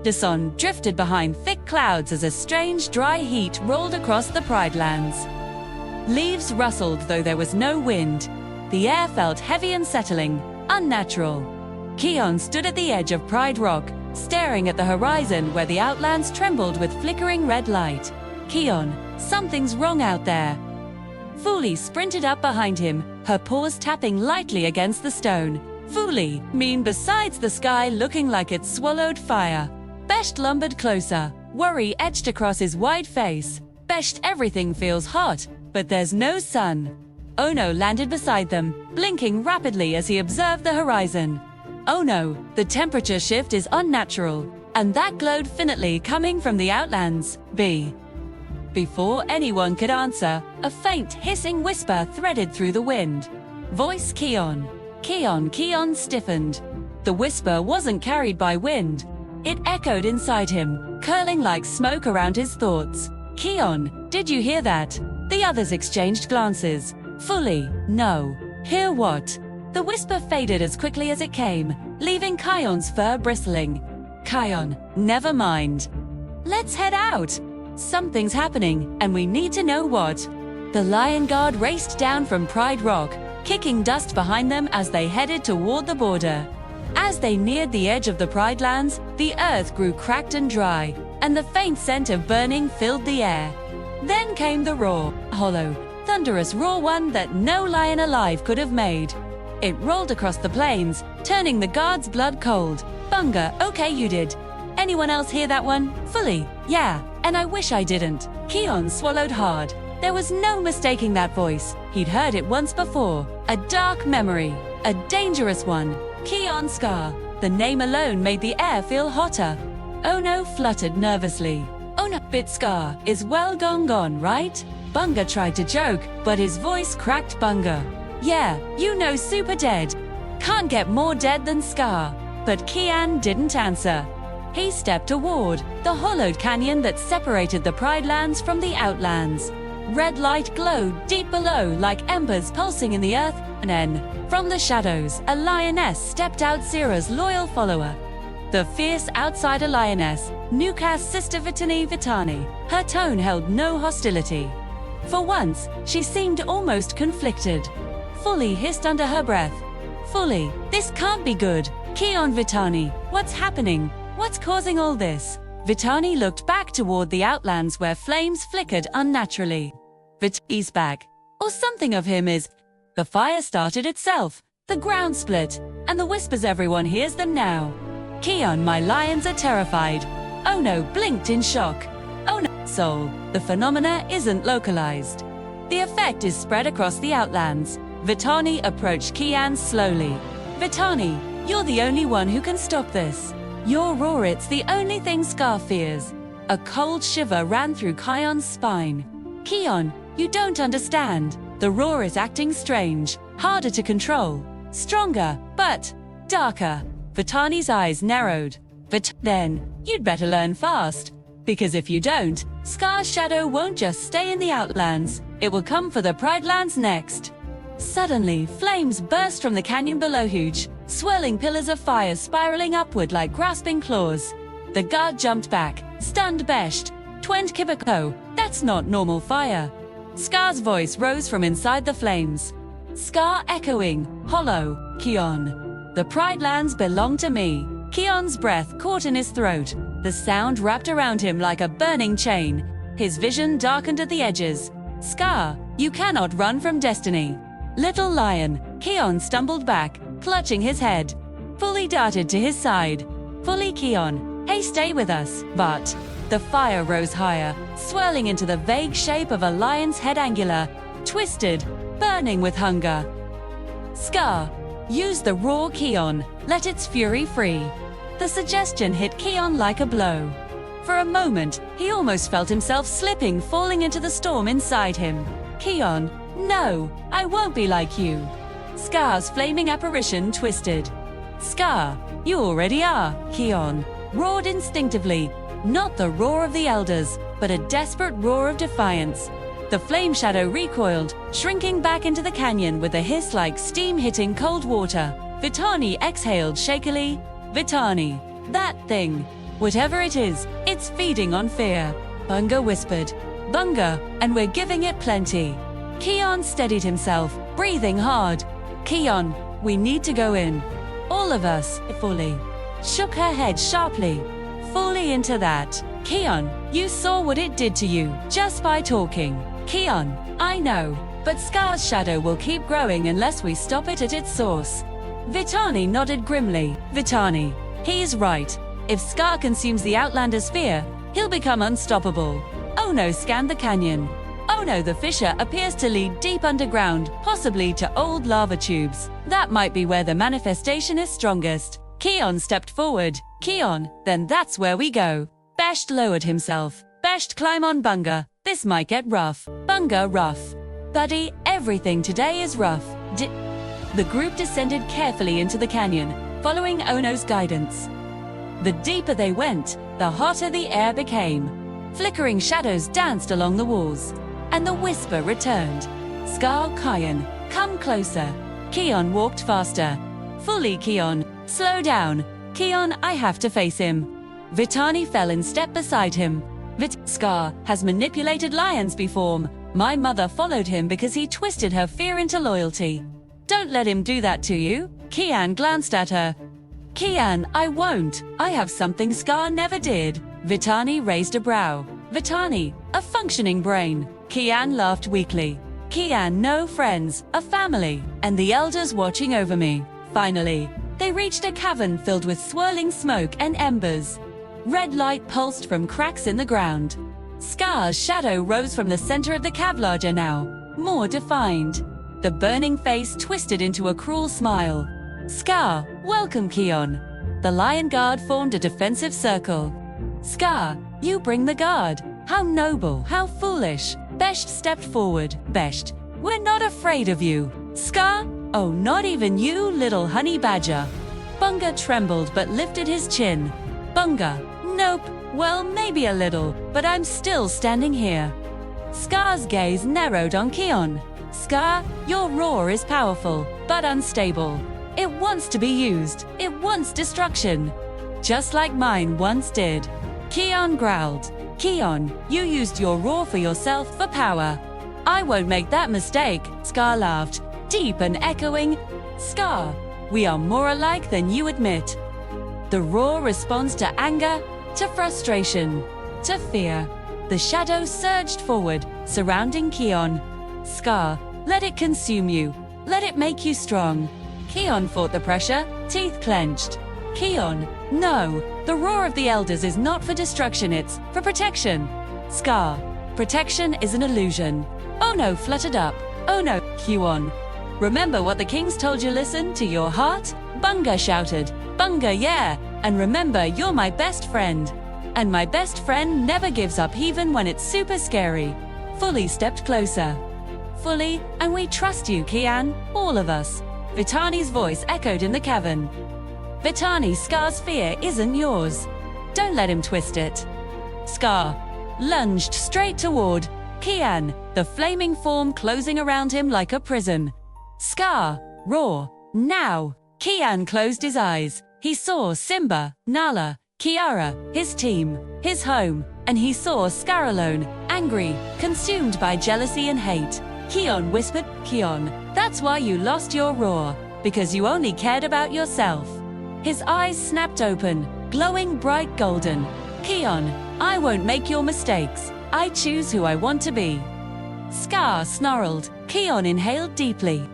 The sun drifted behind thick clouds as a strange dry heat rolled across the Pride Lands. Leaves rustled though there was no wind. The air felt heavy and settling, unnatural. Kion stood at the edge of Pride Rock, staring at the horizon where the Outlands trembled with flickering red light. Kion, something's wrong out there. Fuli sprinted up behind him, her paws tapping lightly against the stone. Fuli, mean besides the sky looking like it swallowed fire. Besht lumbered closer, worry etched across his wide face. Besht, everything feels hot, but there's no sun. Ono landed beside them, blinking rapidly as he observed the horizon. Oh no, the temperature shift is unnatural, and that glowed faintly coming from the Outlands. Before anyone could answer, a faint hissing whisper threaded through the wind. Voice Kion. Kion stiffened. The whisper wasn't carried by wind. It echoed inside him, curling like smoke around his thoughts. Kion, did you hear that? The others exchanged glances. Fully, no. Hear what? The whisper faded as quickly as it came, leaving Kion's fur bristling. Kion, never mind. Let's head out. Something's happening, and we need to know what. The Lion Guard raced down from Pride Rock, kicking dust behind them as they headed toward the border. As they neared the edge of the Pride Lands, the earth grew cracked and dry, and the faint scent of burning filled the air. Then came the roar, hollow, thunderous roar, one that no lion alive could have made. It rolled across the plains, turning the guards blood cold. Bunga, okay you did. Anyone else hear that one? Fully, yeah, and I wish I didn't. Kion swallowed hard. There was no mistaking that voice. He'd heard it once before. A dark memory, a dangerous one. Kion Scar. The name alone made the air feel hotter. Ono fluttered nervously. Ono, bit Scar is well gone, right? Bunga tried to joke, but his voice cracked. Bunga. Yeah, you know, super dead. Can't get more dead than Scar. But Kian didn't answer. He stepped toward the hollowed canyon that separated the Pride Lands from the Outlands. Red light glowed deep below like embers pulsing in the earth, and then, from the shadows, a lioness stepped out, Sira's loyal follower. The fierce outsider lioness, Nuka's sister Vitani. Her tone held no hostility. For once, she seemed almost conflicted. Fully hissed under her breath. Fully, this can't be good. Kion Vitani, what's happening? What's causing all this? Vitani looked back toward the Outlands where flames flickered unnaturally. Vitani's back. Or something of him is. The fire started itself. The ground split. And the whispers, everyone hears them now. Kion, my lions are terrified. Ono blinked in shock. Oh no, soul. The phenomena isn't localized. The effect is spread across the Outlands. Vitani approached Kian slowly. Vitani, you're the only one who can stop this. Your roar, it's the only thing Scar fears. A cold shiver ran through Kion's spine. Kion, you don't understand. The roar is acting strange, harder to control. Stronger, but darker. Vitani's eyes narrowed. Then, you'd better learn fast. Because if you don't, Scar's shadow won't just stay in the Outlands. It will come for the Pride Lands next. Suddenly, flames burst from the canyon below, huge, swirling pillars of fire spiraling upward like grasping claws. The guard jumped back, stunned. Besht, Twent Kibako, that's not normal fire. Scar's voice rose from inside the flames. Scar echoing, hollow, Kion. The Pride Lands belong to me. Kion's breath caught in his throat. The sound wrapped around him like a burning chain. His vision darkened at the edges. Scar, you cannot run from destiny. Little lion, Kion stumbled back, clutching his head. Fully darted to his side. Fully, Kion, hey, stay with us. But the fire rose higher, swirling into the vague shape of a lion's head, angular, twisted, burning with hunger. Scar, use the roar, Kion, let its fury free. The suggestion hit Kion like a blow. For a moment, he almost felt himself slipping, falling into the storm inside him. Kion, no, I won't be like you. Scar's flaming apparition twisted. Scar, you already are, Kion, roared instinctively, not the roar of the elders, but a desperate roar of defiance. The flame shadow recoiled, shrinking back into the canyon with a hiss like steam hitting cold water. Vitani exhaled shakily. Vitani, that thing. Whatever it is, it's feeding on fear. Bunga whispered. Bunga, and we're giving it plenty. Kion steadied himself, breathing hard. Kion, we need to go in. All of us, fully. Shook her head sharply. Fully into that. Kion, you saw what it did to you, just by talking. Kion, I know, but Scar's shadow will keep growing unless we stop it at its source. Vitani nodded grimly. Vitani, he's right. If Scar consumes the Outlanders' fear, he'll become unstoppable. Oh no, scanned the canyon. Oh no, the fissure appears to lead deep underground, possibly to old lava tubes. That might be where the manifestation is strongest. Kion stepped forward. Kion, then that's where we go. Besht lowered himself. Besht, climb on Bunga. This might get rough. Bunga, rough. Buddy, everything today is rough. The group descended carefully into the canyon, following Ono's guidance. The deeper they went, the hotter the air became. Flickering shadows danced along the walls, and the whisper returned. Scar, Kion, come closer. Kion walked faster. Fully, Kion, slow down. Kion, I have to face him. Vitani fell in step beside him. Scar has manipulated lions before. My mother followed him because he twisted her fear into loyalty. Don't let him do that to you. Kian glanced at her. Kian, I won't. I have something Scar never did. Vitani raised a brow. Vitani, a functioning brain. Kian laughed weakly. Kian, no friends, a family, and the elders watching over me. Finally, they reached a cavern filled with swirling smoke and embers. Red light pulsed from cracks in the ground. Scar's shadow rose from the center of the cave, larger now, more defined. The burning face twisted into a cruel smile. Scar, welcome, Kion. The lion guard formed a defensive circle. Scar, you bring the guard. How noble, how foolish. Besht stepped forward. Besht, we're not afraid of you. Scar, oh, not even you, little honey badger. Bunga trembled but lifted his chin. Bunga, nope, well, maybe a little, but I'm still standing here. Scar's gaze narrowed on Kion. Scar, your roar is powerful, but unstable. It wants to be used. It wants destruction. Just like mine once did. Kion growled. Kion, you used your roar for yourself for power. I won't make that mistake, Scar laughed, deep and echoing. Scar, we are more alike than you admit. The roar responds to anger, to frustration, to fear. The shadow surged forward, surrounding Kion. Scar, let it consume you. Let it make you strong. Kion fought the pressure, teeth clenched. Kion, no, the roar of the elders is not for destruction, it's for protection. Scar, protection is an illusion. Oh no, fluttered up. Oh no, Kion. Remember what the kings told you, listen to your heart? Bunga shouted. Bunga, yeah, and remember you're my best friend. And my best friend never gives up even when it's super scary. Fully stepped closer. Fully, and we trust you, Kian, all of us. Vitani's voice echoed in the cavern. Vitani, Scar's fear isn't yours. Don't let him twist it. Scar lunged straight toward Kian, the flaming form closing around him like a prison. Scar, roar, now. Kian closed his eyes. He saw Simba, Nala, Kiara, his team, his home, and he saw Scar alone, angry, consumed by jealousy and hate. Kion whispered, Kion, that's why you lost your roar, because you only cared about yourself. His eyes snapped open, glowing bright golden. Kion, I won't make your mistakes. I choose who I want to be. Scar snarled. Kion inhaled deeply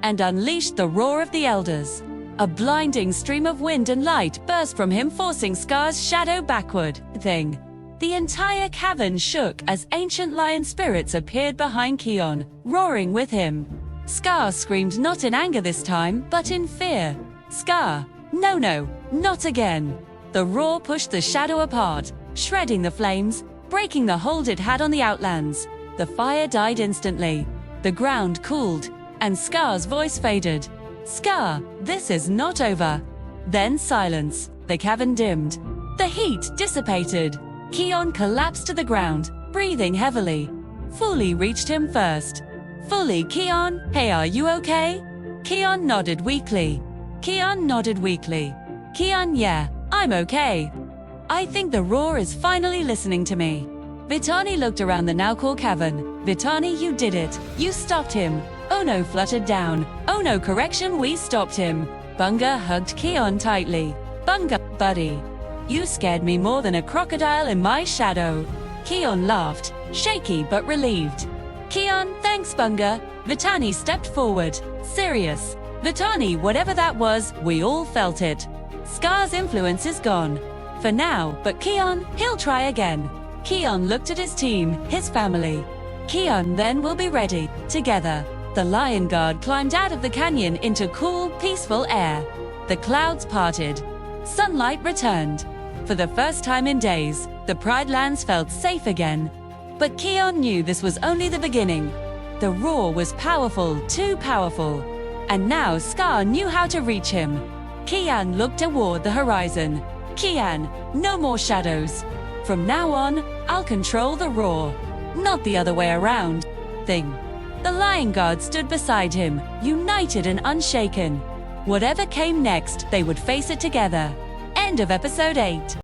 and unleashed the roar of the elders. A blinding stream of wind and light burst from him, forcing Scar's shadow backward. The entire cavern shook as ancient lion spirits appeared behind Kion, roaring with him. Scar screamed, not in anger this time, but in fear. Scar, no, not again. The roar pushed the shadow apart, shredding the flames, breaking the hold it had on the Outlands. The fire died instantly. The ground cooled, and Scar's voice faded. Scar, this is not over. Then silence. The cavern dimmed. The heat dissipated. Kion collapsed to the ground, breathing heavily. Fully reached him first. Fully, Kion, hey, are you okay? Kion nodded weakly. Kion, yeah, I'm okay. I think the roar is finally listening to me. Vitani looked around the now-core cavern. Vitani, you did it. You stopped him. Oh no, fluttered down. Oh no, correction, we stopped him. Bunga hugged Kion tightly. Bunga, buddy. You scared me more than a crocodile in my shadow. Kion laughed, shaky but relieved. Kion, thanks Bunga. Vitani stepped forward, serious. Vitani, whatever that was, we all felt it. Scar's influence is gone. For now, but Kion, he'll try again. Kion looked at his team, his family. Kion then will be ready, together. The lion guard climbed out of the canyon into cool, peaceful air. The clouds parted. Sunlight returned. For the first time in days, the Pride Lands felt safe again. But Kion knew this was only the beginning. The roar was powerful, too powerful. And now Scar knew how to reach him. Kian looked toward the horizon. Kian, no more shadows. From now on, I'll control the roar, not the other way around. Thing. The lion guard stood beside him, united and unshaken. Whatever came next, they would face it together. End of episode 8.